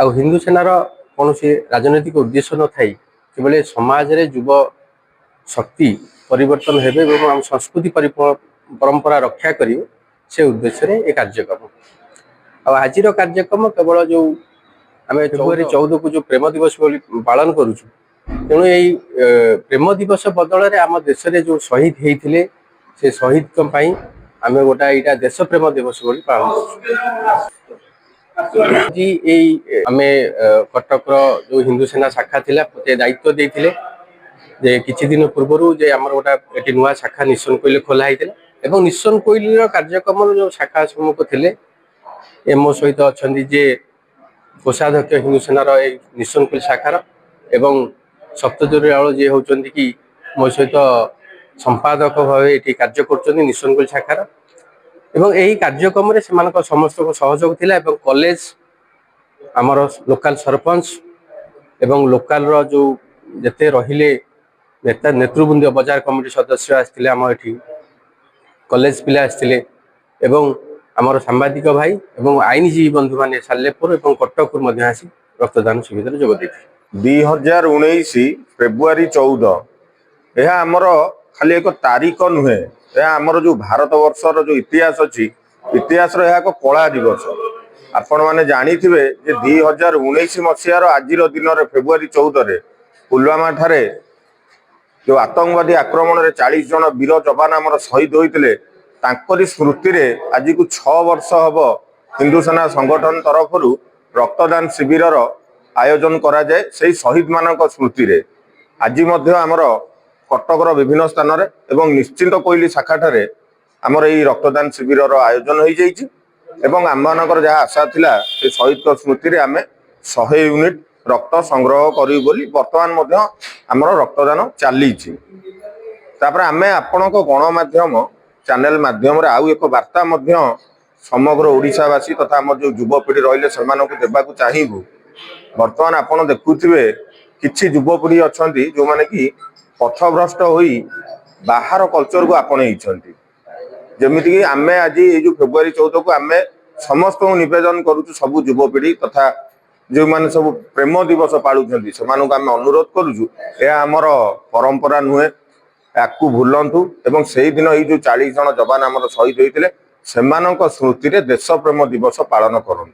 हिंदू सेनार कौन सी राजनैतिक उद्देश्य न थी केवल समाज रे युव शक्ति परिवर्तन हेबे एवं आम संस्कृति परंपरा रक्षा करिवे से उद्देश्य रे ए कार्यक्रम आज कार्यक्रम केवल जो आम फेब्रुआरी 14 को जो प्रेम दिवस पालन करुचु तेणु यही प्रेम दिवस बदल में आम देश में जो शहीद होते से शहीद आम गोटा यहाँ देश प्रेम दिवस पालन कर आम कटक जो हिंदू सेना शाखा थिला दायित्व देते जे किछि दिन पूर्व जे आमर गोटा ये नुआ शाखा निशन कोइल खोला होता निशन कोइल कार्यक्रम जो शाखा सम्मुख थे एमओ सहित अच्छा जे कोषाध्यक्ष हिंदू सेनार निशन कोइल शाखार एवं सप्तज्योति रावल जी होती कि मो सहित संपादक भाव ये कार्य कर निशन कोइल शाखार एवं यही कार्यक्रम से समस्त सहयोग थिला एवं कॉलेज आमर लोकल सरपंच एवं लोकल जो जते रहिले नेता नेतृवृंद बाजार कमिटी सदस्य आसते आम ये कॉलेज पिला आसते एवं आमर सांबादिक भाई एवं आईनजीवी बंधु मैंने सालेपुर और कटक आसी रक्तदान शिविर जोग देते 2019 फेब्रुआरी 14 यह आमर खाली एक तारीख नुहे यह आमर जो भारत वर्षर जो इतिहास अच्छी इतिहास एक कला दिवस आपण मैंने जानी थे 2019 मसीहार आज दिन में फेब्रुआरी 14 पुलवामा ठारे जो आतंकवादी आक्रमण में 40 जन वीर जवान आमर शहीद होते स्मृति रे आज को 6 वर्ष हम हिंदू सेना संगठन तरफ रक्तदान शिविर आयोजन करा जाए से शहीद मान स्मृति रे आज आमर कटकर विभिन्न स्थान एवं निश्चिंत कोइली शाखा ठारे आमर यही रक्तदान शिविर आयोजन हो जाइए एवं आम मानकर जहाँ आशा थिला से शहीद स्मृति रे आमे 100 यूनिट रक्त संग्रह करी बोली वर्तमान आमर रक्तदान चली आमे आपण गणमाध्यम चैनल माध्यम रे आउ एक वार्ता समग्र ओडिशावासी तथा आम जो युवपीढ़ी रहिले से देबाकू चाहिबू वर्तमान आपण देखुथिबे किछि युवपीढ़ी अछंती जो माने कि पथभ्रष्ट होई बाहर कल्चर को आपणे जमीती कि आमे आज ये जो फेब्रुआरी 14 को आमे समस्त निवेदन करूँ सबू युवपीढ़ी तथा जो मैंने सब प्रेम दिवस पालुंट से अनुरोध करुचु यह आमर परंपरा नुहे या भूलु एवं से दिन ये जो 40 जन जवान आमर शहीद होते से स्मृति रे देश प्रेम दिवस पालन करूँ।